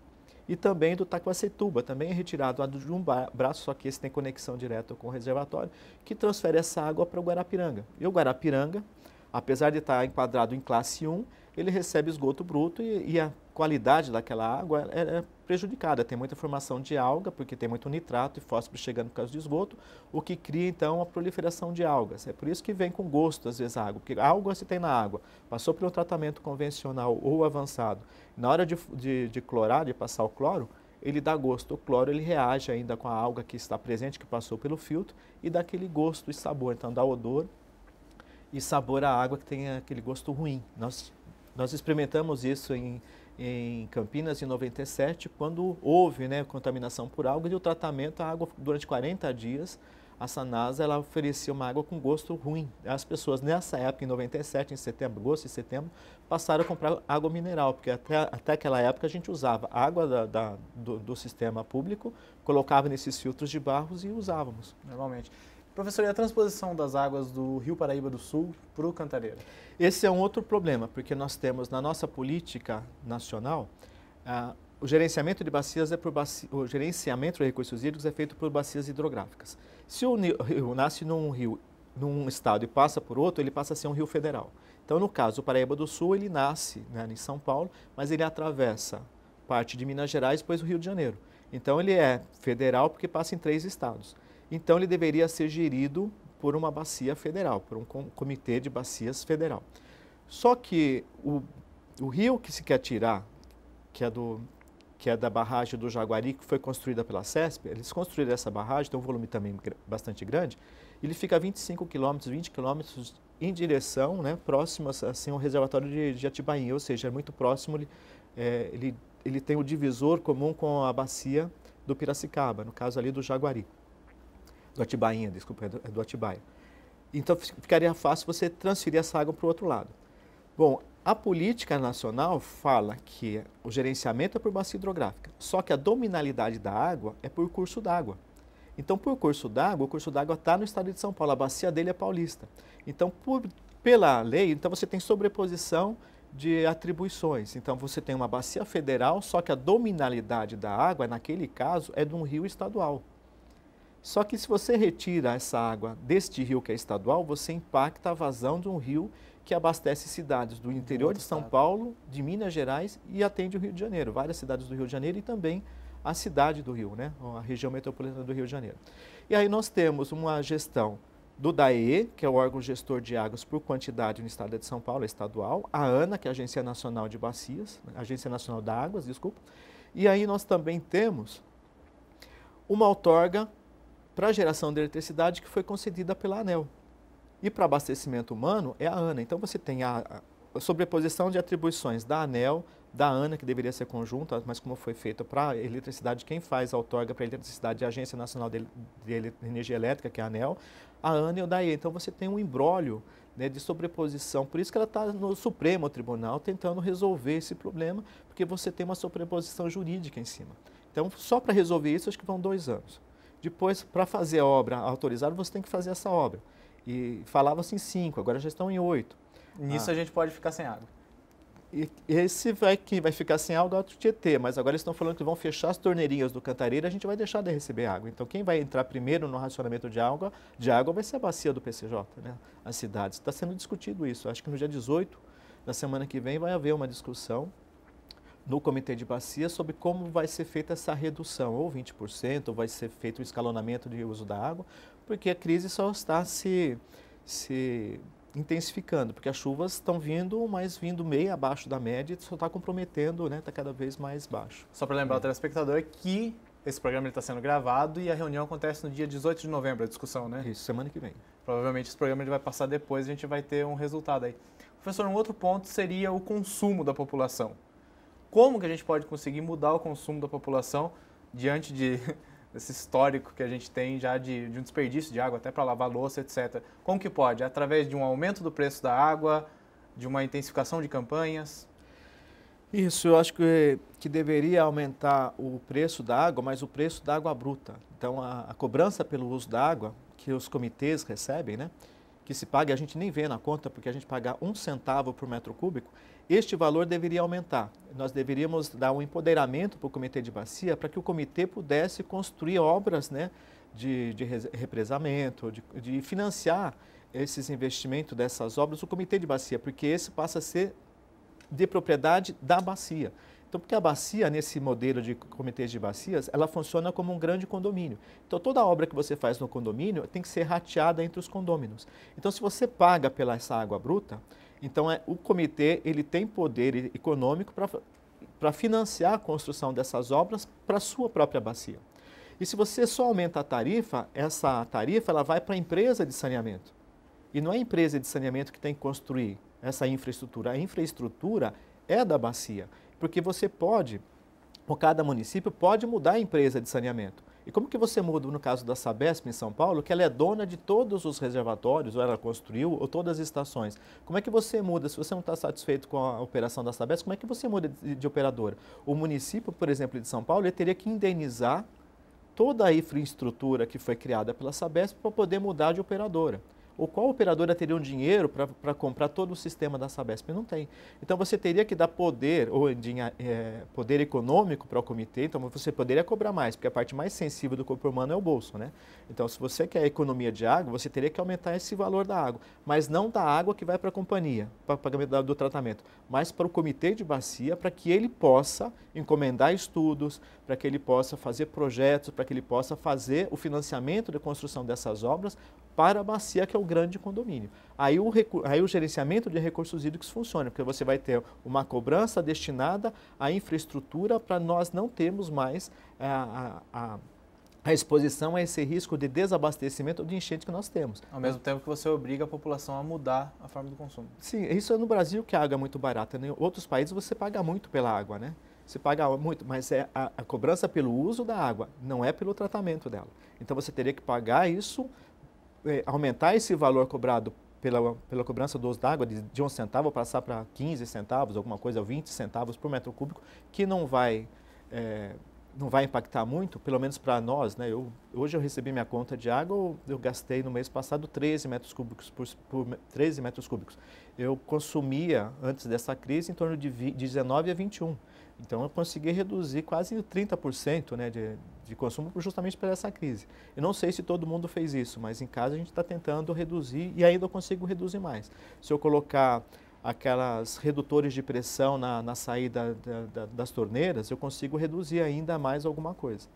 e também do Taquacetuba, também é retirado de um braço, só que esse tem conexão direta com o reservatório, que transfere essa água para o Guarapiranga. E o Guarapiranga, apesar de estar enquadrado em classe 1, ele recebe esgoto bruto e a qualidade daquela água é prejudicada. Tem muita formação de alga, porque tem muito nitrato e fósforo chegando por causa do esgoto, o que cria então a proliferação de algas. É por isso que vem com gosto às vezes a água, porque a alga se tem na água, passou por um tratamento convencional ou avançado, na hora de clorar, de passar o cloro, ele dá gosto. O cloro ele reage ainda com a alga que está presente, que passou pelo filtro, e dá aquele gosto e sabor, então dá odor e sabor à água que tem aquele gosto ruim. Nós experimentamos isso em Campinas em 97, quando houve, né, contaminação por alga e o tratamento, a água durante 40 dias, a Sanasa ela oferecia uma água com gosto ruim. As pessoas nessa época, em 97, em setembro, agosto e setembro, passaram a comprar água mineral, porque até aquela época a gente usava a água do sistema público, colocava nesses filtros de barros e usávamos. Normalmente. Professor, e a transposição das águas do Rio Paraíba do Sul para o Cantareira? Esse é um outro problema, porque nós temos na nossa política nacional, o gerenciamento de bacias o gerenciamento de recursos hídricos é feito por bacias hidrográficas. Se o rio nasce num estado e passa por outro, ele passa a ser um rio federal. Então, no caso, o Paraíba do Sul, ele nasce, né, em São Paulo, mas ele atravessa parte de Minas Gerais e depois o Rio de Janeiro. Então, ele é federal porque passa em 3 estados. Então, ele deveria ser gerido por uma bacia federal, por um comitê de bacias federal. Só que o rio que se quer tirar, que é da barragem do Jaguari, que foi construída pela CESP, eles construíram essa barragem, tem um volume também bastante grande, ele fica a 25 quilômetros, 20 quilômetros em direção, né, próximo assim, ao reservatório de Atibainha, ou seja, é muito próximo, ele tem o divisor comum com a bacia do Piracicaba, no caso ali do Jaguari. Do Atibainha, desculpa, é do Atibaia. Então, ficaria fácil você transferir essa água para o outro lado. Bom, a política nacional fala que o gerenciamento é por bacia hidrográfica, só que a dominalidade da água é por curso d'água. Então, por curso d'água, o curso d'água está no estado de São Paulo, a bacia dele é paulista. Então, pela lei, então você tem sobreposição de atribuições. Então, você tem uma bacia federal, só que a dominalidade da água, naquele caso, é de um rio estadual. Só que se você retira essa água deste rio que é estadual, você impacta a vazão de um rio que abastece cidades do interior de São Paulo, de Minas Gerais e atende o Rio de Janeiro, várias cidades do Rio de Janeiro e também a cidade do Rio, né, a região metropolitana do Rio de Janeiro. E aí nós temos uma gestão do DAE, que é o órgão gestor de águas por quantidade no estado de São Paulo, é estadual, a ANA, que é a Agência Nacional de Bacias, Agência Nacional da Águas, desculpa, e aí nós também temos uma outorga para a geração de eletricidade que foi concedida pela ANEEL. E para abastecimento humano é a ANA. Então você tem a sobreposição de atribuições da ANEEL, da ANA, que deveria ser conjunta, mas como foi feita para a eletricidade, quem faz a outorga para a eletricidade é a Agência Nacional de Energia Elétrica, que é a ANEEL, a ANA e o DAE. Então você tem um imbróglio, né, de sobreposição. Por isso que ela está no Supremo Tribunal tentando resolver esse problema, porque você tem uma sobreposição jurídica em cima. Então, só para resolver isso, acho que vão 2 anos. Depois, para fazer a obra autorizada, você tem que fazer essa obra. E falava-se em 5, agora já estão em 8. Nisso a gente pode ficar sem água. E quem vai ficar sem água é o Tietê, mas agora eles estão falando que vão fechar as torneirinhas do Cantareira e a gente vai deixar de receber água. Então, quem vai entrar primeiro no racionamento de água vai ser a bacia do PCJ, né? As cidades. Está sendo discutido isso. Acho que no dia 18 da semana que vem vai haver uma discussão no Comitê de Bacia sobre como vai ser feita essa redução, ou 20%, ou vai ser feito o escalonamento de uso da água, porque a crise só está se intensificando, porque as chuvas estão vindo, mas vindo meio abaixo da média, e só está comprometendo, né, está cada vez mais baixo. Só para lembrar ao telespectador que esse programa está sendo gravado e a reunião acontece no dia 18 de novembro, a discussão, né? Isso, semana que vem. Provavelmente esse programa ele vai passar depois e a gente vai ter um resultado aí. Professor, um outro ponto seria o consumo da população. Como que a gente pode conseguir mudar o consumo da população diante desse histórico que a gente tem já de um desperdício de água, até para lavar louça, etc. Como que pode? Através de um aumento do preço da água, de uma intensificação de campanhas? Isso, eu acho que deveria aumentar o preço da água, mas o preço da água bruta. Então, a cobrança pelo uso da água, que os comitês recebem, né? que se paga, a gente nem vê na conta, porque a gente paga 1 centavo por metro cúbico, este valor deveria aumentar. Nós deveríamos dar um empoderamento para o comitê de bacia, para que o comitê pudesse construir obras, né, de represamento, de financiar esses investimentos dessas obras, o comitê de bacia, porque esse passa a ser de propriedade da bacia. Então, porque a bacia, nesse modelo de comitês de bacias, ela funciona como um grande condomínio. Então, toda obra que você faz no condomínio tem que ser rateada entre os condôminos. Então, se você paga pela essa água bruta, então o comitê ele tem poder econômico para financiar a construção dessas obras para a sua própria bacia. E se você só aumenta a tarifa, essa tarifa ela vai para a empresa de saneamento. E não é a empresa de saneamento que tem que construir essa infraestrutura. A infraestrutura é da bacia. Porque você pode, ou cada município pode mudar a empresa de saneamento. E como que você muda, no caso da Sabesp em São Paulo, que ela é dona de todos os reservatórios, ou ela construiu, ou todas as estações. Como é que você muda, se você não está satisfeito com a operação da Sabesp, como é que você muda de operadora? O município, por exemplo, de São Paulo, ele teria que indenizar toda a infraestrutura que foi criada pela Sabesp para poder mudar de operadora. Ou qual operadora teria um dinheiro para comprar todo o sistema da Sabesp? Não tem. Então, você teria que dar poder, poder econômico para o comitê, então você poderia cobrar mais, porque a parte mais sensível do corpo humano é o bolso, né? Então, se você quer economia de água, você teria que aumentar esse valor da água, mas não da água que vai para a companhia, para o pagamento do tratamento, mas para o comitê de bacia, para que ele possa encomendar estudos, para que ele possa fazer projetos, para que ele possa fazer o financiamento da construção dessas obras para a bacia, que é o grande condomínio. Aí o gerenciamento de recursos hídricos funciona, porque você vai ter uma cobrança destinada à infraestrutura para nós não termos mais a exposição a esse risco de desabastecimento ou de enchente que nós temos. Ao mesmo tempo que você obriga a população a mudar a forma do consumo. Sim, isso é no Brasil que a água é muito barata. Em outros países você paga muito pela água, né? Você paga muito, mas é a cobrança pelo uso da água, não é pelo tratamento dela. Então você teria que pagar isso, aumentar esse valor cobrado pela cobrança do uso da água de 1 centavo, passar para 15 centavos, alguma coisa, 20 centavos por metro cúbico, que não vai impactar muito, pelo menos para nós, né? Hoje eu recebi minha conta de água, eu gastei no mês passado 13 metros cúbicos 13 metros cúbicos. Eu consumia, antes dessa crise, em torno de 19 a 21. Então, eu consegui reduzir quase 30%, né, de consumo justamente por essa crise. Eu não sei se todo mundo fez isso, mas em casa a gente está tentando reduzir e ainda eu consigo reduzir mais. Se eu colocar aquelas redutores de pressão na saída das torneiras, eu consigo reduzir ainda mais alguma coisa.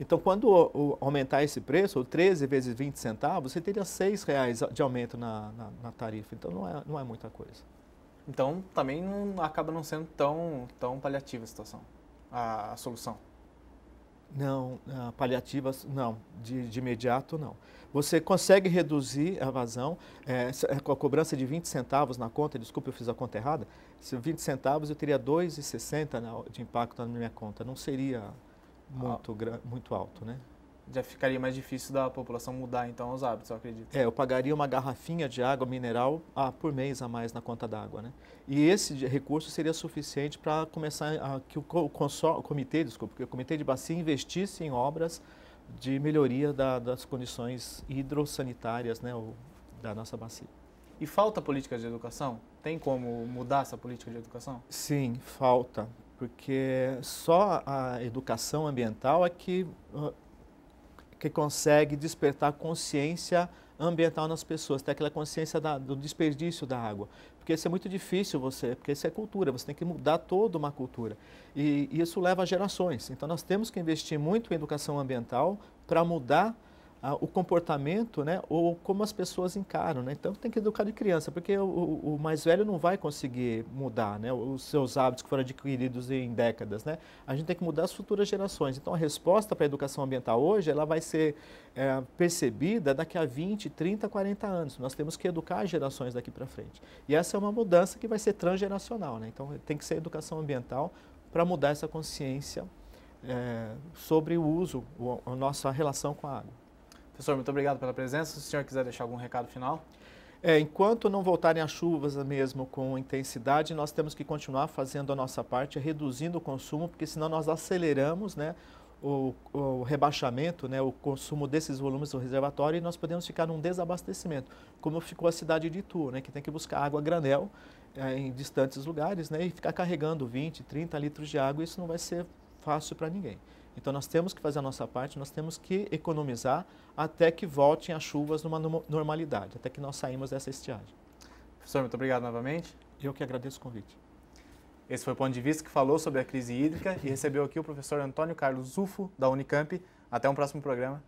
Então, quando aumentar esse preço, 13 vezes 20 centavos, você teria R$6 de aumento na tarifa. Então, não é muita coisa. Então, também acaba não sendo tão paliativa a situação, a solução. Não, paliativas, não. De imediato, não. Você consegue reduzir a vazão, com a cobrança de 20 centavos na conta, desculpa, eu fiz a conta errada, se 20 centavos eu teria 2,60 de impacto na minha conta, não seria muito alto, né? Já ficaria mais difícil da população mudar, então, os hábitos, eu acredito. Eu pagaria uma garrafinha de água mineral por mês a mais na conta d'água, né? E esse recurso seria suficiente para começar que o comitê de bacia investisse em obras de melhoria das condições hidrossanitárias, né, da nossa bacia. E falta política de educação? Tem como mudar essa política de educação? Sim, falta, porque só a educação ambiental é que consegue despertar consciência ambiental nas pessoas, ter aquela consciência do desperdício da água. Porque isso é muito difícil, porque isso é cultura, você tem que mudar toda uma cultura. E isso leva gerações. Então nós temos que investir muito em educação ambiental para mudar o comportamento, né, ou como as pessoas encaram, né? Então tem que educar de criança, porque o mais velho não vai conseguir mudar, né, os seus hábitos que foram adquiridos em décadas, né? A gente tem que mudar as futuras gerações. Então a resposta para a educação ambiental hoje, ela vai ser percebida daqui a 20, 30, 40 anos. Nós temos que educar as gerações daqui para frente. E essa é uma mudança que vai ser transgeracional, né? Então tem que ser educação ambiental para mudar essa consciência sobre o uso, a nossa relação com a água. Professor, muito obrigado pela presença. Se o senhor quiser deixar algum recado final. Enquanto não voltarem as chuvas mesmo com intensidade, nós temos que continuar fazendo a nossa parte, reduzindo o consumo, porque senão nós aceleramos, né, o rebaixamento, né, o consumo desses volumes do reservatório, e nós podemos ficar num desabastecimento, como ficou a cidade de Itu, né, que tem que buscar água a granel em distantes lugares, né, e ficar carregando 20, 30 litros de água, isso não vai ser fácil para ninguém. Então nós temos que fazer a nossa parte, nós temos que economizar até que voltem as chuvas numa normalidade, até que nós saímos dessa estiagem. Professor, muito obrigado novamente. Eu que agradeço o convite. Esse foi o Ponto de Vista, que falou sobre a crise hídrica e recebeu aqui o professor Antônio Carlos Zufo, da Unicamp. Até um próximo programa.